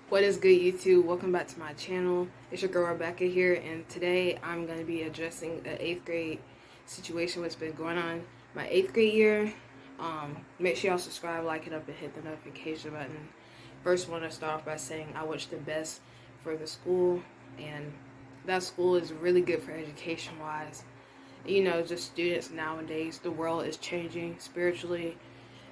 What is good, YouTube? Welcome back to my channel. It's your girl Rebecca here, and today I'm going to be addressing the 8th grade situation what's been going on my 8th grade year. Make sure y'all subscribe, like it up, and hit the notification button. First, I want to start off by saying I wish the best for the school, and that school is really good for education-wise. You know, just students nowadays, the world is changing spiritually,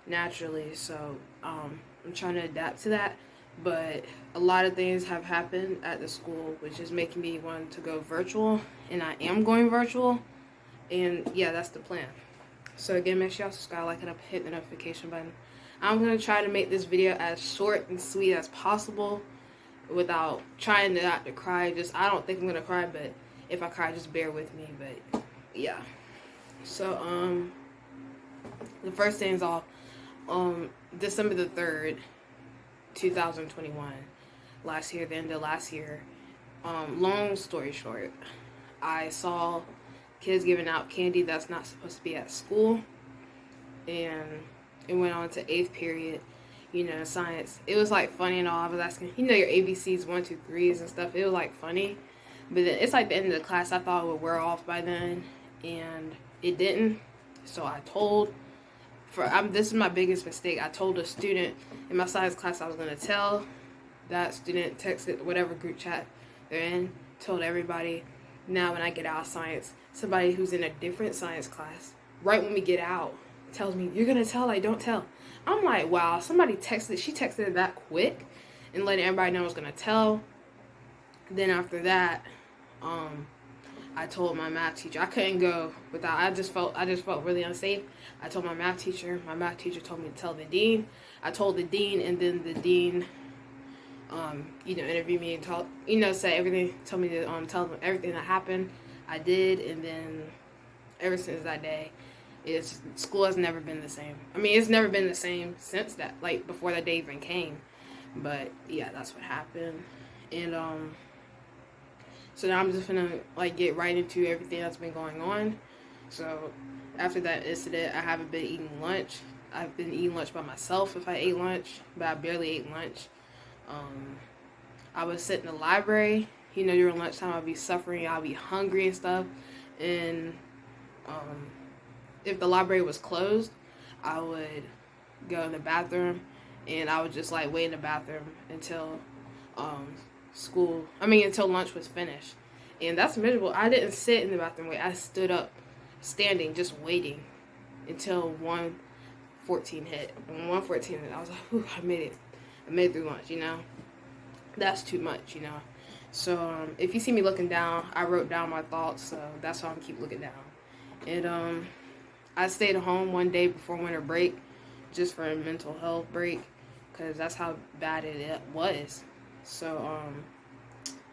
naturally, so I'm trying to adapt to that. But a lot of things have happened at the school, which is making me want to go virtual, and I am going virtual, and yeah, that's the plan. So again, make sure y'all subscribe, like it up, hit the notification button. I'm going to try to make this video as short and sweet as possible without trying not to cry. I don't think I'm going to cry, but if I cry, just bear with me. But yeah. So the first thing is all December the 3rd, 2021, last year, the end of last year. Long story short, I saw kids giving out candy that's not supposed to be at school, and it went on to 8th period, you know, science. It was like funny and all. I was asking, you know, your ABCs, 1, 2, 3s and stuff. It was like funny, but then it's like the end of the class. I thought it would wear off by then, and it didn't. So I told, this is my biggest mistake. I told a student in my science class I was going to tell. That student texted whatever group chat they're in, told everybody. Now when I get out of science, somebody who's in a different science class, right when we get out, tells me, "You're going to tell, like, don't tell." I'm like, wow, somebody texted, she texted it that quick and letting everybody know I was going to tell. Then after that, I told my math teacher I couldn't go without. I just felt really unsafe. I told my math teacher. My math teacher told me to tell the dean. I told the dean, and then the dean, you know, interviewed me and told, you know, said everything. Told me to tell them everything that happened. I did, and then ever since that day, school has never been the same. I mean, it's never been the same since that, like before that day even came. But yeah, that's what happened, and so now I'm just gonna like get right into everything that's been going on. So after that incident, I haven't been eating lunch. I've been eating lunch by myself if I ate lunch, but I barely ate lunch. I would sit in the library, you know, during lunchtime. I'd be suffering, I'd be hungry and stuff. And if the library was closed, I would go in the bathroom, and I would just like wait in the bathroom until until lunch was finished. And that's miserable. I didn't sit in the bathroom wait. I stood up, standing, just waiting until 1:14 hit. And 1:14 hit, I was like, whew, I made it. I made it through lunch, you know. That's too much, you know. So if you see me looking down, I wrote down my thoughts, so that's why I'm keep looking down. And I stayed home one day before winter break just for a mental health break, because that's how bad it was. So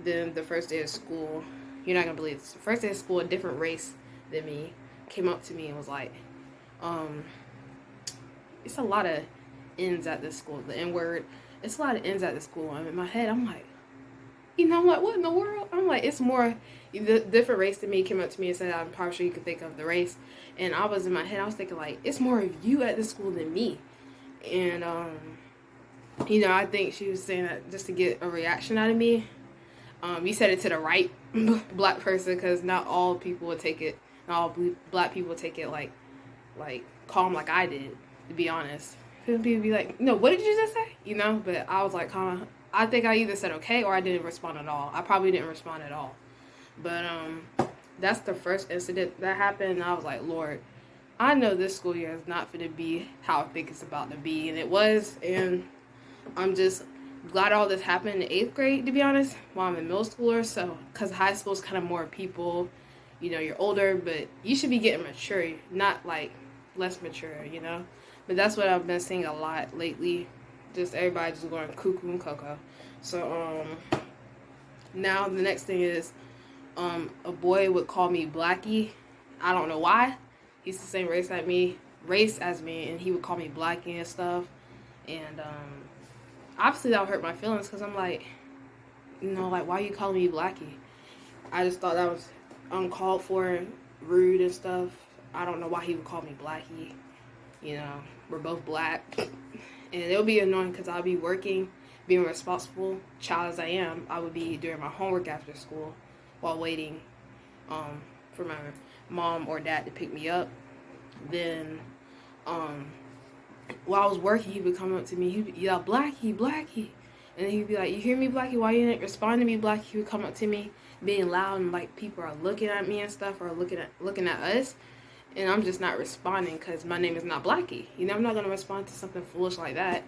then the first day of school, you're not gonna believe this. The first day of school, a different race than me came up to me and was like, it's a lot of N's at this school. The N word. It's a lot of N's at this school. I'm in my head. I'm like, you know what in the world? I'm like, it's more, the different race than me came up to me and said, I'm probably sure you could think of the race. And I was in my head, I was thinking like, it's more of you at this school than me. And you know, I think she was saying that just to get a reaction out of me. You said it to the right black person, because not all people would take it. Not all black people would take it like calm like I did. To be honest, people be like, "No, what did you just say?" You know. But I was like, calm. I think I either said okay or I didn't respond at all. I probably didn't respond at all. But that's the first incident that happened, and I was like, Lord, I know this school year is not going to be how I think it's about to be, and it was, and I'm just glad all this happened in 8th grade, to be honest, while I'm in middle schooler. So, because high school is kind of more people, you know, you're older, but you should be getting mature, not like less mature, you know. But that's what I've been seeing a lot lately. Just everybody just going cuckoo and cocoa. So, now the next thing is, a boy would call me Blackie. I don't know why. He's the same race as me, and he would call me Blackie and stuff. And, obviously that would hurt my feelings, because I'm like, you know, like, why are you calling me Blackie? I just thought that was uncalled for, rude and stuff. I don't know why he would call me Blackie. You know, we're both black. And it'll be annoying because I'll be working, being a responsible child as I am. I would be doing my homework after school while waiting for my mom or dad to pick me up. Then while I was working, he would come up to me. He'd be, yeah, Blackie, Blackie. And then he'd be like, you hear me, Blackie? Why you didn't respond to me, Blackie? He would come up to me being loud and like people are looking at me and stuff or looking at us. And I'm just not responding because my name is not Blackie. You know, I'm not going to respond to something foolish like that.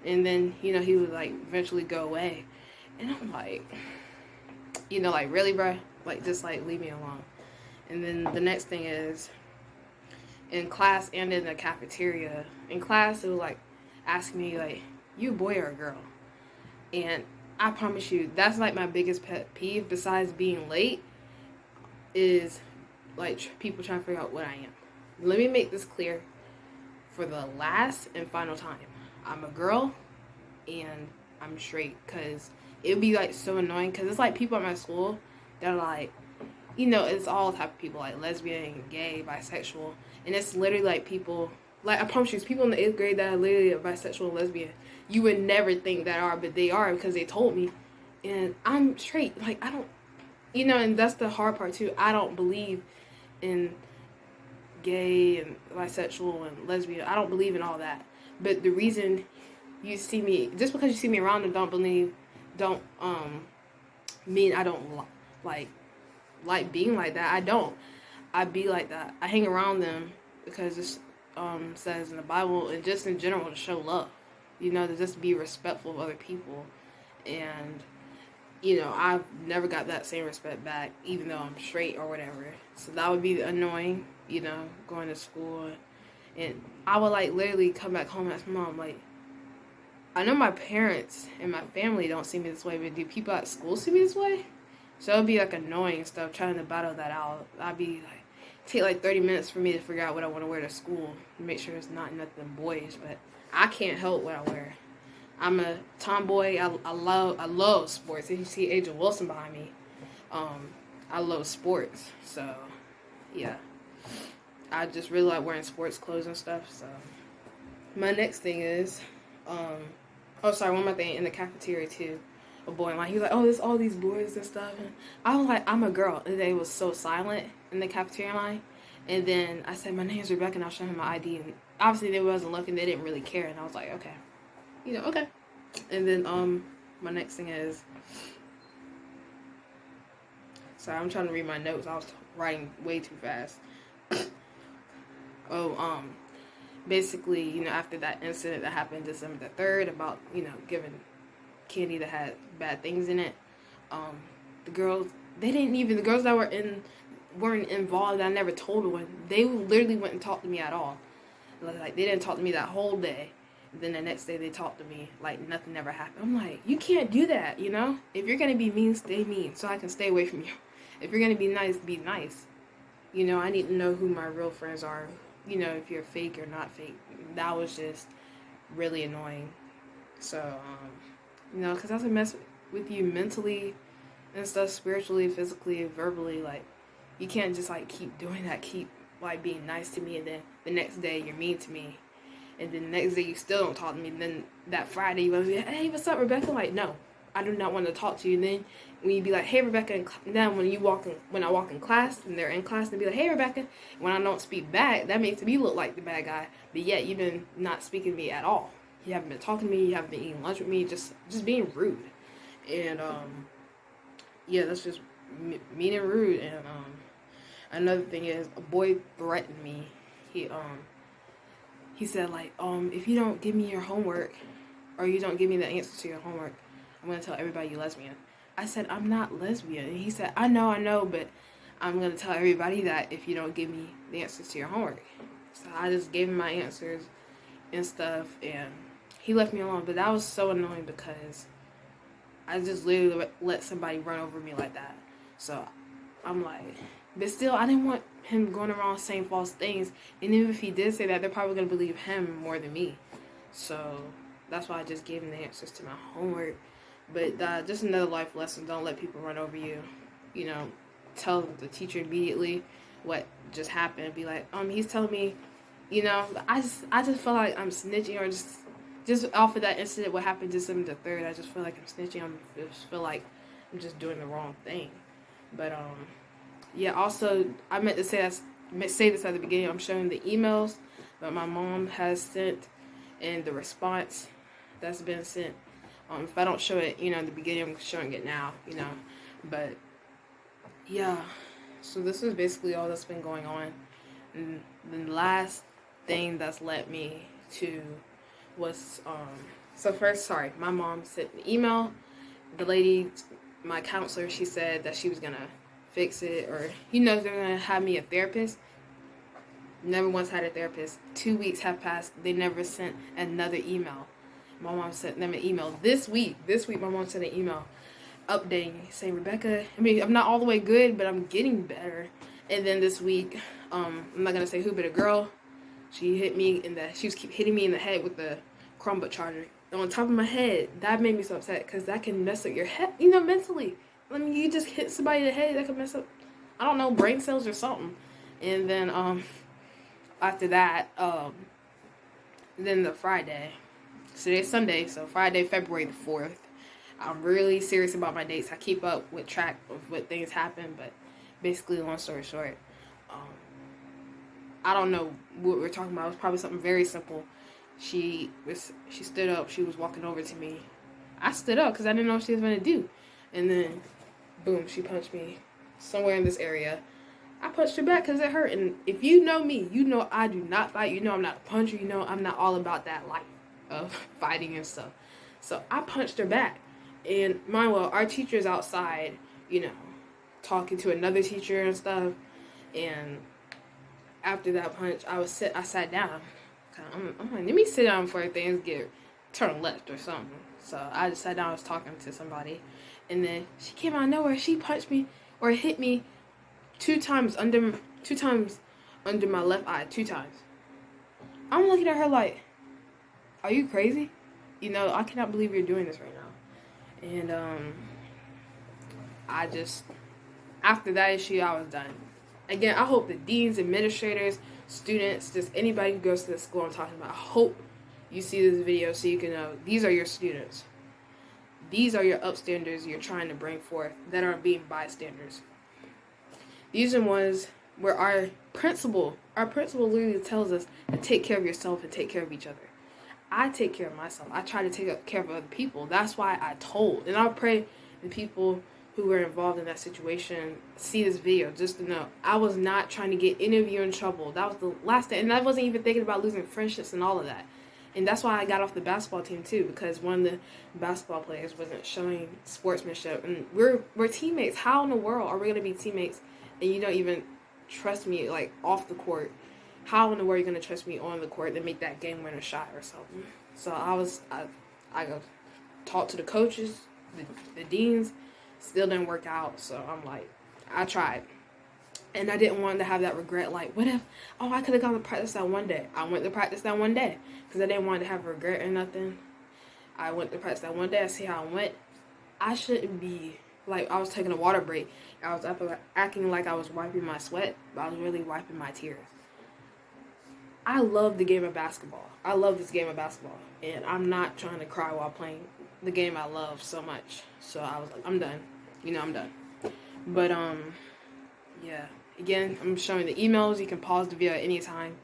And then, you know, he would like eventually go away. And I'm like, you know, like, really, bro? Like, just like leave me alone. And then the next thing is, in class and in the cafeteria. In class, it was like asking me like, you a boy or a girl? And I promise you, that's like my biggest pet peeve besides being late is like people trying to figure out what I am. Let me make this clear for the last and final time. I'm a girl and I'm straight, because it would be like so annoying because it's like people at my school that are like, you know, it's all type of people like lesbian, gay, bisexual, and it's literally like people, like I promise you, it's people in the 8th grade that are literally bisexual and lesbian. You would never think that are, but they are because they told me, and I'm straight. Like I don't, you know, and that's the hard part too. I don't believe in gay and bisexual and lesbian. I don't believe in all that. But the reason you see me, just because you see me around and don't mean I don't like being like that. I don't. I be like that. I hang around them because it says in the Bible and just in general to show love. You know, to just be respectful of other people. And you know, I've never got that same respect back, even though I'm straight or whatever. So that would be annoying, you know, going to school. And I would, like, literally come back home and ask my mom, like, I know my parents and my family don't see me this way, but do people at school see me this way? So it would be, like, annoying and stuff, trying to battle that out. I'd be, like, take, like, 30 minutes for me to figure out what I want to wear to school and make sure it's not nothing boyish, but I can't help what I wear. I'm a tomboy. I love sports. If you see Agent Wilson behind me, I love sports. So, yeah. I just really like wearing sports clothes and stuff. So, my next thing is, one more thing in the cafeteria too. A boy in line. He was like, oh, there's all these boys and stuff. And I was like, I'm a girl. And they was so silent in the cafeteria line. And then I said, my name's Rebecca, and I'll show him my ID. And obviously they wasn't looking. They didn't really care. And I was like, okay. You know, okay. And then my next thing is, sorry, I'm trying to read my notes. I was writing way too fast. Basically, you know, after that incident that happened December the 3rd about, you know, giving candy that had bad things in it, the girls that weren't involved, I never told one. They literally wouldn't talk to me at all. Like, they didn't talk to me that whole day. Then the next day they talked to me like nothing ever happened. I'm like, you can't do that, you know? If you're going to be mean, stay mean so I can stay away from you. If you're going to be nice. You know, I need to know who my real friends are. You know, if you're fake or not fake. That was just really annoying. So, you know, because that's a mess with you mentally and stuff, spiritually, physically, verbally. Like, you can't just, like, keep doing that. Keep, like, being nice to me, and then the next day you're mean to me. And then the next day you still don't talk to me. And then that Friday you want to be like, hey, what's up, Rebecca? Like, no, I do not want to talk to you. And then when you be like, hey, Rebecca, and then when I walk in class and they're in class and be like, hey, Rebecca, when I don't speak back, that makes me look like the bad guy. But yet you've been not speaking to me at all. You haven't been talking to me. You haven't been eating lunch with me. Just being rude. And yeah, that's just mean and rude. And another thing is, a boy threatened me. He said, like, if you don't give me your homework, or you don't give me the answer to your homework, I'm going to tell everybody you're lesbian. I said, I'm not lesbian. And he said, I know, but I'm going to tell everybody that if you don't give me the answers to your homework. So I just gave him my answers and stuff, and he left me alone. But that was so annoying because I just literally let somebody run over me like that. So I'm like, but still, I didn't want him going around saying false things. And even if he did say that, they're probably going to believe him more than me. So that's why I just gave him the answers to my homework. But just another life lesson. Don't let people run over you. You know, tell the teacher immediately what just happened. Be like, he's telling me You know, I just feel like I'm snitching, or just off of that incident, what happened December the 3rd. I just feel like I'm snitching. I just feel like I'm just doing the wrong thing. But yeah. Also, I meant to say this at the beginning. I'm showing the emails that my mom has sent and the response that's been sent. If I don't show it, in the beginning, I'm showing it now. But yeah. So this is basically all that's been going on. And the last thing that's led me to was so first, sorry, my mom sent an email. The lady, my counselor, she said that she was gonna fix it, or they're gonna have me a therapist. Never once had a therapist. 2 weeks have passed. They never sent another email. My mom sent them an email this week. My mom sent an email updating me, saying, Rebecca, I'm not all the way good, but I'm getting better. And then this week, I'm not gonna say who, but a girl, she was keep hitting me in the head with the Chromebook charger on top of my head. That made me so upset, because that can mess up your head, mentally. You just hit somebody in the head, that could mess up, I don't know, brain cells or something. And then after that, then the Friday, today's Sunday, so Friday, February the 4th. I'm really serious about my dates. I keep up with track of what things happen, but basically, long story short, I don't know what we're talking about. It was probably something very simple. She stood up. She was walking over to me. I stood up because I didn't know what she was going to do. And then, boom, she punched me somewhere in this area. I punched her back because it hurt. And if you know me, you know I do not fight. You know I'm not a puncher. You know I'm not all about that life of fighting and stuff. So I punched her back. And mind well, our teacher's outside, talking to another teacher and stuff. And after that punch, I sat down. I'm like, let me sit down before things turn left or something. So I just sat down. I was talking to somebody, and then she came out of nowhere. She punched me or hit me two times under my left eye. 2 times. I'm looking at her like, are you crazy? I cannot believe you're doing this right now. And after that issue, I was done. Again, I hope the deans, administrators, students, just anybody who goes to the school I'm talking about, I hope you see this video so you can know these are your students. These are your upstanders you're trying to bring forth that aren't being bystanders. These are ones where our principal literally tells us to take care of yourself and take care of each other. I take care of myself. I try to take care of other people. That's why I told. And I pray the people who were involved in that situation see this video just to know I was not trying to get any of you in trouble. That was the last thing. And I wasn't even thinking about losing friendships and all of that. And that's why I got off the basketball team too, because one of the basketball players wasn't showing sportsmanship. And we're teammates. How in the world are we going to be teammates and you don't even trust me like off the court? How in the world are you going to trust me on the court to make that game winner shot or something? So I go talk to the coaches, the deans, still didn't work out. So I'm like, I tried. And I didn't want to have that regret, like, what if, I could have gone to practice that one day. I went to practice that one day because I didn't want to have regret or nothing. I went to practice that one day. I see how I went. I shouldn't be, like, I was taking a water break. I was acting like I was wiping my sweat, but I was really wiping my tears. I love the game of basketball. I love this game of basketball. And I'm not trying to cry while playing the game I love so much. So I was like, I'm done. I'm done. But, yeah. Again, I'm showing the emails. You can pause the video at any time.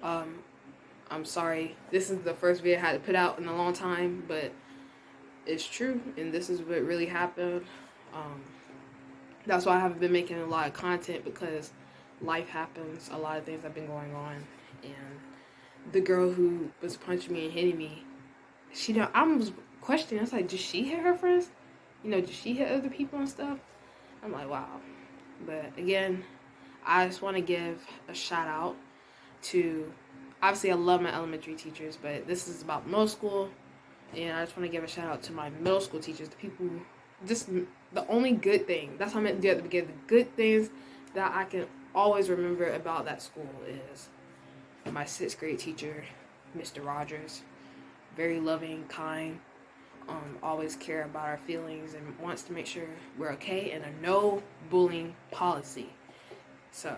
I'm sorry. This is the first video I had to put out in a long time. But it's true. And this is what really happened. That's why I haven't been making a lot of content, because life happens. A lot of things have been going on. And the girl who was punching me and hitting me, I was questioning. I was like, did she hit her friends? Did she hit other people and stuff? I'm like, wow. But again, I just want to give a shout out to, obviously I love my elementary teachers, but this is about middle school. And I just want to give a shout out to my middle school teachers, the people, just the only good thing, that's what I meant to do at the beginning, the good things that I can always remember about that school is my 6th grade teacher, Mr. Rogers. Very loving, kind, always care about our feelings and wants to make sure we're okay, and a no bullying policy. So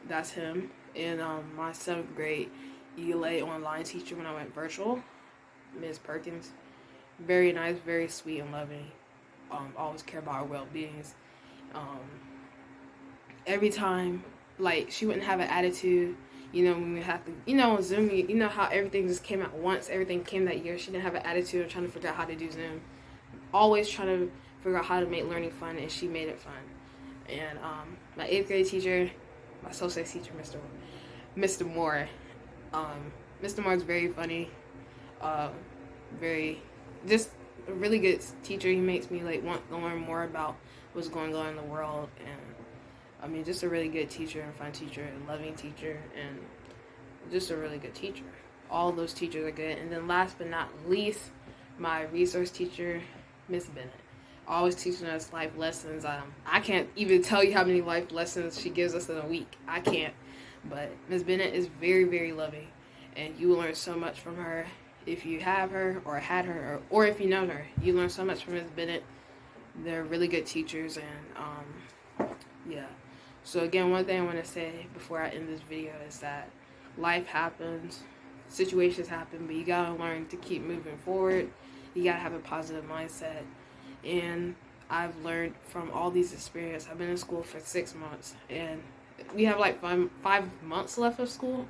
that's him. And my 7th grade ELA online teacher when I went virtual, Ms. Perkins. Very nice, very sweet and loving. Always care about our well-beings. Every time, like, she wouldn't have an attitude. You know, when we have to, you know, on Zoom, you know how everything just came out once, everything came that year. She didn't have an attitude of trying to figure out how to do Zoom. Always trying to figure out how to make learning fun, and she made it fun. And my 8th grade teacher, my social studies teacher, Mr. Moore. Mr. Moore is very funny, very, just a really good teacher. He makes me like want to learn more about what's going on in the world, and I mean, just a really good teacher and fun teacher and loving teacher and just a really good teacher. All those teachers are good. And then last but not least, my resource teacher, Miss Bennett. Always teaching us life lessons. I can't even tell you how many life lessons she gives us in a week. I can't. But Miss Bennett is very, very loving. And you will learn so much from her if you have her or had her or if you know her. You learn so much from Miss Bennett. They're really good teachers, and yeah. So again, one thing I want to say before I end this video is that life happens, situations happen, but you gotta learn to keep moving forward. You gotta have a positive mindset. And I've learned from all these experiences. I've been in school for 6 months, and we have like 5 months left of school.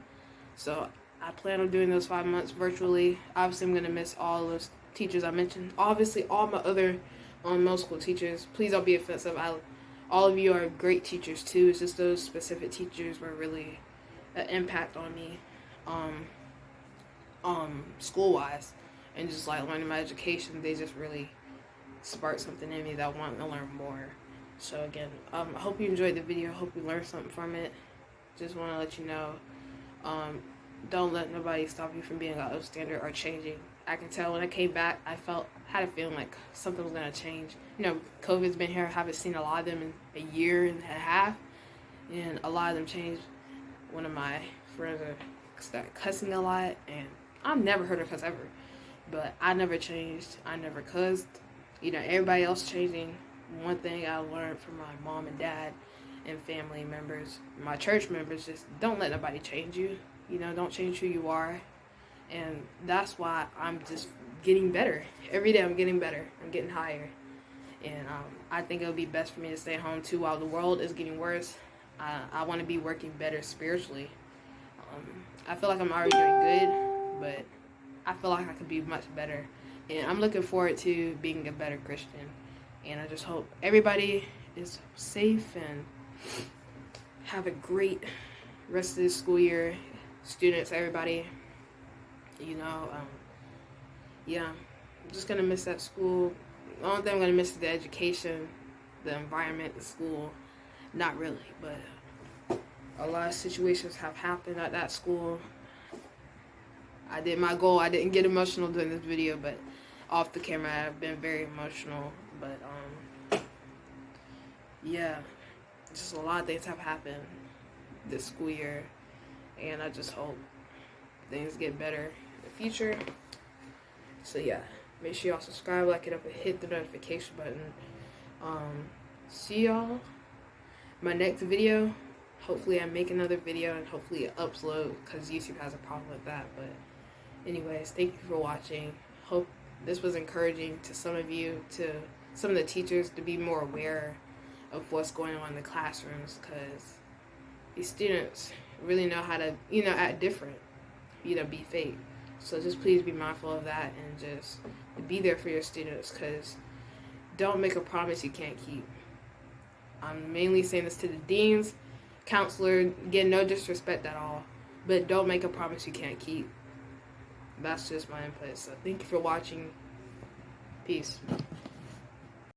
So I plan on doing those 5 months virtually. Obviously, I'm gonna miss all those teachers I mentioned. Obviously, all my other middle school teachers. Please don't be offensive. All of you are great teachers too. It's just those specific teachers were really an impact on me, school-wise, and just like learning my education. They just really sparked something in me that I want to learn more. So again, I hope you enjoyed the video. I hope you learned something from it. Just want to let you know, don't let nobody stop you from being an upstander or changing. I can tell when I came back, had a feeling like something was going to change. You know, COVID's been here. I haven't seen a lot of them in a year and a half, and a lot of them changed. One of my friends started cussing a lot, and I've never heard her cuss ever, but I never changed. I never cussed. You know, everybody else changing. One thing I learned from my mom and dad and family members, my church members, just don't let nobody change you. You know, don't change who you are. And that's why I'm just getting better. Every day I'm getting better. I'm getting higher. And I think it would be best for me to stay home too while the world is getting worse. I want to be working better spiritually. I feel like I'm already doing good, but I feel like I could be much better. And I'm looking forward to being a better Christian. And I just hope everybody is safe and have a great rest of this school year. Students, everybody. You know, yeah, I'm just going to miss that school. The only thing I'm going to miss is the education, the environment, the school. Not really, but a lot of situations have happened at that school. I did my goal. I didn't get emotional during this video, but off the camera I've been very emotional. But, yeah, just a lot of things have happened this school year, and I just hope things get better in the future. So yeah, make sure y'all subscribe, like it up, and hit the notification button. See y'all my next video. Hopefully I make another video and hopefully it upload, because YouTube has a problem with that. But anyways, thank you for watching. Hope this was encouraging to some of you, to some of the teachers, to be more aware of what's going on in the classrooms, because these students really know how to, you know, act different, you know, be fake. So just please be mindful of that and just be there for your students, because don't make a promise you can't keep. I'm mainly saying this to the deans, counselor, again, no disrespect at all, but don't make a promise you can't keep. That's just my input. So thank you for watching. Peace.